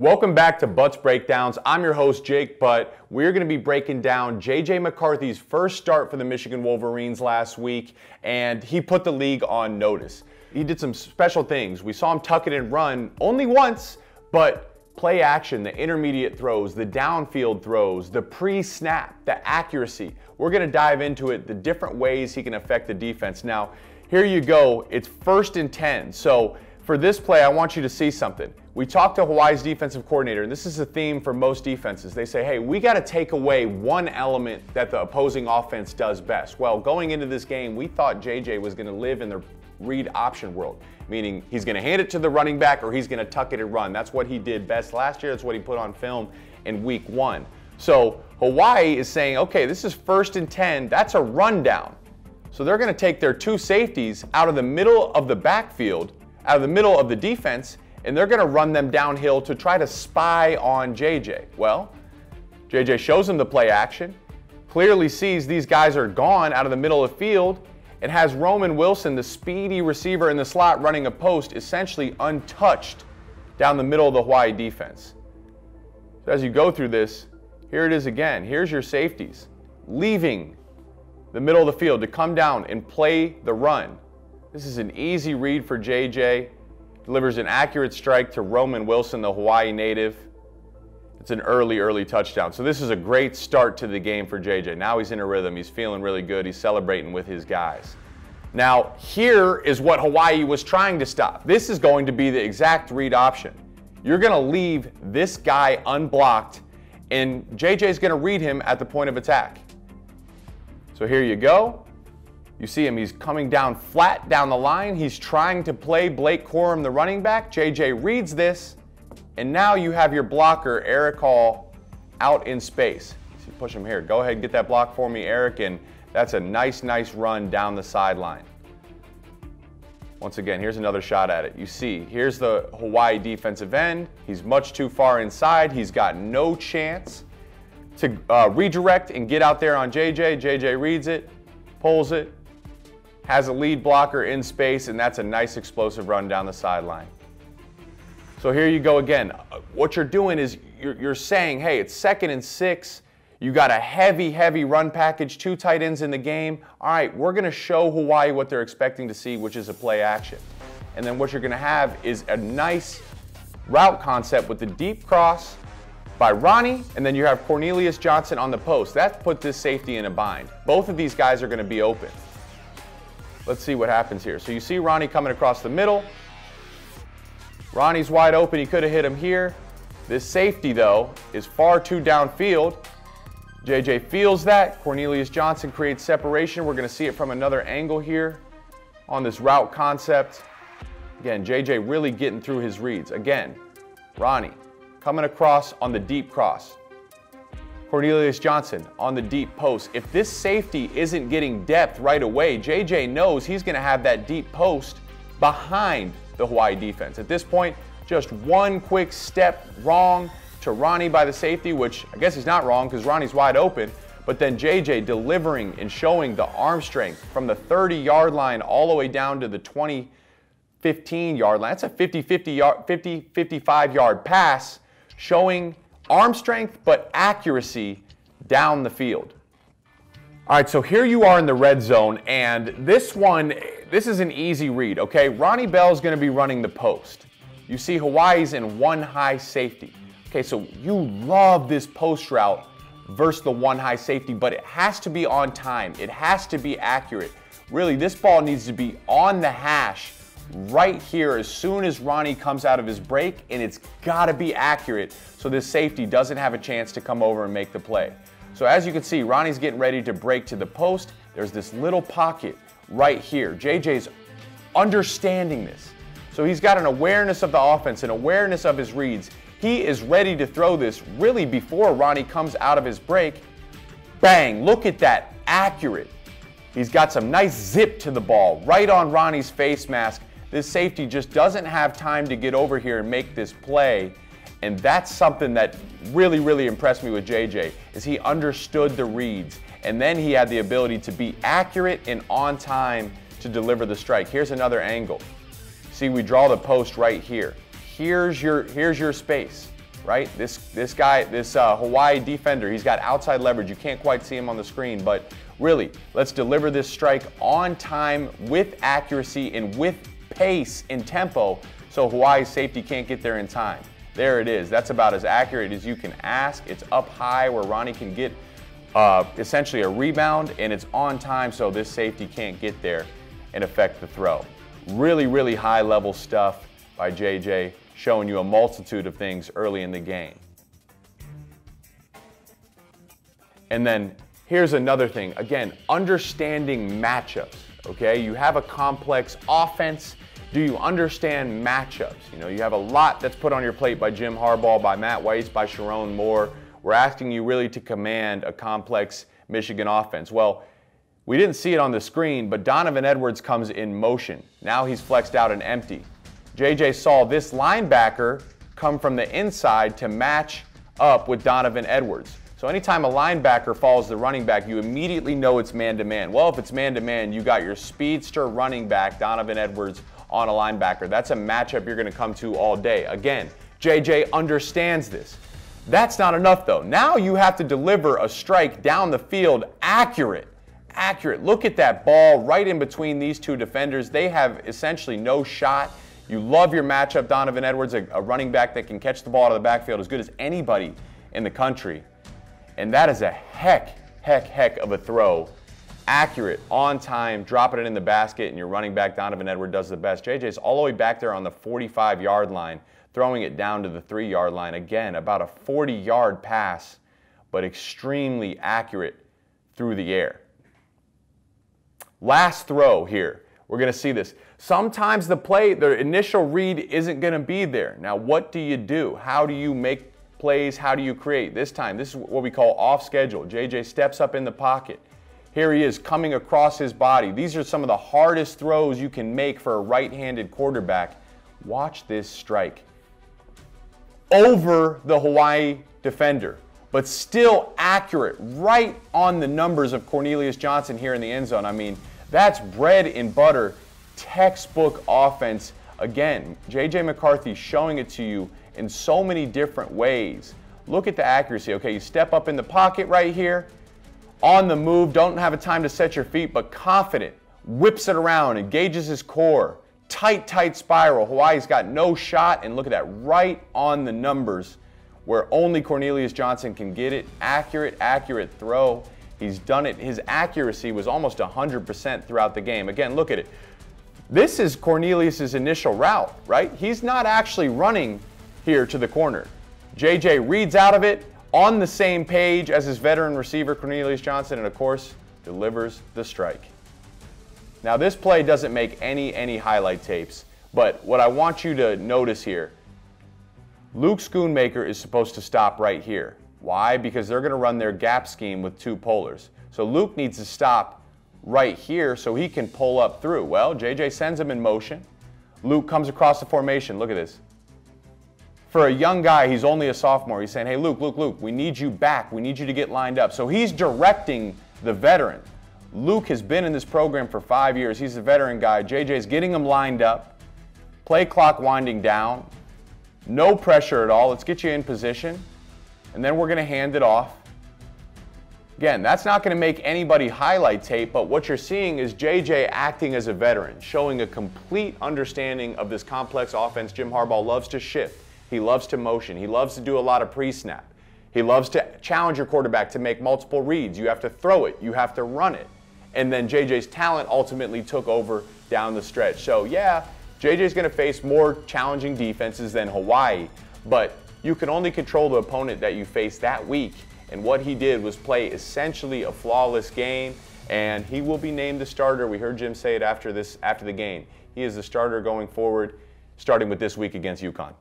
Welcome back to Butts Breakdowns. I'm your host, Jake Butt. We're going to be breaking down J.J. McCarthy's first start for the Michigan Wolverines last week, and he put the league on notice. He did some special things. We saw him tuck it and run only once, but play action, the intermediate throws, the downfield throws, the pre-snap, the accuracy. We're going to dive into it, the different ways he can affect the defense. Now, here you go. It's 1st and 10. So for this play, I want you to see something. We talked to Hawaii's defensive coordinator, and this is a theme for most defenses. They say, hey, we got to take away one element that the opposing offense does best. Well, going into this game, we thought JJ was going to live in the read option world, meaning he's going to hand it to the running back or he's going to tuck it and run. That's what he did best last year. That's what he put on film in week 1. So Hawaii is saying, okay, this is 1st and 10. That's a rundown. So they're going to take their 2 safeties out of the middle of the backfield, out of the middle of the defense, and they're going to run them downhill to try to spy on JJ. Well, JJ shows him the play action, clearly sees these guys are gone out of the middle of the field, and has Roman Wilson, the speedy receiver in the slot running a post, essentially untouched down the middle of the Hawaii defense. So as you go through this, here it is again. Here's your safeties leaving the middle of the field to come down and play the run. This is an easy read for JJ. Delivers an accurate strike to Roman Wilson, the Hawaii native. It's an early touchdown. So this is a great start to the game for JJ. Now he's in a rhythm. He's feeling really good. He's celebrating with his guys. Now, here is what Hawaii was trying to stop. This is going to be the exact read option. You're going to leave this guy unblocked, and JJ is going to read him at the point of attack. So here you go. You see him, he's coming down flat down the line. He's trying to play Blake Corum, the running back. JJ reads this, and now you have your blocker, Eric Hall, out in space. See, push him here. Go ahead and get that block for me, Eric, and that's a nice run down the sideline. Once again, here's another shot at it. You see, here's the Hawaii defensive end. He's much too far inside. He's got no chance to redirect and get out there on JJ. JJ reads it, pulls it, has a lead blocker in space, and that's a nice explosive run down the sideline. So here you go again. What you're doing is you're saying, hey, it's 2nd and 6. You got a heavy run package, 2 tight ends in the game. All right, we're going to show Hawaii what they're expecting to see, which is a play action. And then what you're going to have is a nice route concept with the deep cross by Ronnie, and then you have Cornelius Johnson on the post. That put this safety in a bind. Both of these guys are going to be open. Let's see what happens here. So you see Ronnie coming across the middle. Ronnie's wide open. He could have hit him here. This safety, though, is far too downfield. JJ feels that. Cornelius Johnson creates separation. We're going to see it from another angle here on this route concept. Again, JJ really getting through his reads. Again, Ronnie coming across on the deep cross. Cornelius Johnson on the deep post. If this safety isn't getting depth right away, JJ knows he's going to have that deep post behind the Hawaii defense. At this point, just one quick step wrong to Ronnie by the safety, which I guess he's not wrong because Ronnie's wide open, but then JJ delivering and showing the arm strength from the 30-yard line all the way down to the 20-15-yard line. That's a 55-yard pass, showing arm strength, but accuracy down the field. All right, so here you are in the red zone, and this is an easy read, okay? Ronnie Bell's going to be running the post. You see Hawaii's in 1 high safety. Okay, so you love this post route versus the 1 high safety, but it has to be on time. It has to be accurate. Really, this ball needs to be on the hash right here as soon as Ronnie comes out of his break, and it's got to be accurate so this safety doesn't have a chance to come over and make the play. So as you can see, Ronnie's getting ready to break to the post. There's this little pocket right here. JJ's understanding this. So he's got an awareness of the offense, an awareness of his reads. He is ready to throw this really before Ronnie comes out of his break. Bang, look at that, accurate. He's got some nice zip to the ball right on Ronnie's face mask. This safety just doesn't have time to get over here and make this play. And that's something that really impressed me with JJ, is he understood the reads. And then he had the ability to be accurate and on time to deliver the strike. Here's another angle. See, we draw the post right here. Here's your space. right? This guy, this Hawaii defender, he's got outside leverage. You can't quite see him on the screen, but really, let's deliver this strike on time with accuracy and with pace and tempo so Hawaii's safety can't get there in time. There it is. That's about as accurate as you can ask. It's up high where Ronnie can get essentially a rebound, and it's on time so this safety can't get there and affect the throw. Really, really high level stuff by J.J., showing you a multitude of things early in the game. And then here's another thing. Again, understanding matchups, okay? You have a complex offense. Do you understand matchups? You know, you have a lot that's put on your plate by Jim Harbaugh, by Matt Weiss, by Sharon Moore. We're asking you really to command a complex Michigan offense. Well, we didn't see it on the screen, but Donovan Edwards comes in motion. Now he's flexed out and empty. J.J. saw this linebacker come from the inside to match up with Donovan Edwards. So anytime a linebacker follows the running back, you immediately know it's man-to-man. Well, if it's man-to-man, you got your speedster running back, Donovan Edwards, on a linebacker. That's a matchup you're going to come to all day. Again, J.J. understands this. That's not enough, though. Now you have to deliver a strike down the field accurate. Look at that ball right in between these two defenders. They have essentially no shot. You love your matchup, Donovan Edwards, a running back that can catch the ball out of the backfield as good as anybody in the country. And that is a heck of a throw. Accurate, on time, dropping it in the basket, and your running back, Donovan Edwards, does the best. JJ's all the way back there on the 45-yard line, throwing it down to the 3-yard line. Again, about a 40-yard pass, but extremely accurate through the air. Last throw here. We're going to see this. Sometimes the initial read isn't going to be there. Now, what do you do? How do you make plays? How do you create? This time, this is what we call off schedule. JJ steps up in the pocket. Here he is coming across his body. These are some of the hardest throws you can make for a right-handed quarterback. Watch this strike. Over the Hawaii defender, but still accurate, right on the numbers of Cornelius Johnson here in the end zone. I mean, that's bread and butter, textbook offense. Again, J.J. McCarthy showing it to you in so many different ways. Look at the accuracy. Okay, you step up in the pocket right here, on the move, don't have a time to set your feet, but confident, whips it around, engages his core. Tight spiral. Hawaii's got no shot, and look at that, right on the numbers where only Cornelius Johnson can get it. Accurate throw. He's done it. His accuracy was almost 100% throughout the game. Again, look at it. This is Cornelius's initial route, right? He's not actually running here to the corner. JJ reads out of it on the same page as his veteran receiver, Cornelius Johnson, and of course, delivers the strike. Now, this play doesn't make any highlight tapes, but what I want you to notice here, Luke Schoonmaker is supposed to stop right here. Why? Because they're going to run their gap scheme with two pullers. So Luke needs to stop right here so he can pull up through. Well, JJ sends him in motion. Luke comes across the formation. Look at this. For a young guy, he's only a sophomore. He's saying, hey, Luke, we need you back. We need you to get lined up. So he's directing the veteran. Luke has been in this program for 5 years. He's a veteran guy. JJ's getting him lined up. Play clock winding down. No pressure at all. Let's get you in position. And then we're going to hand it off. Again, that's not going to make anybody highlight tape, but what you're seeing is JJ acting as a veteran, showing a complete understanding of this complex offense. Jim Harbaugh loves to shift. He loves to motion. He loves to do a lot of pre-snap. He loves to challenge your quarterback to make multiple reads. You have to throw it. You have to run it. And then JJ's talent ultimately took over down the stretch. So yeah, JJ's going to face more challenging defenses than Hawaii, but you can only control the opponent that you face that week. And what he did was play essentially a flawless game, and he will be named the starter. We heard Jim say it after the game. He is the starter going forward, starting with this week against UConn.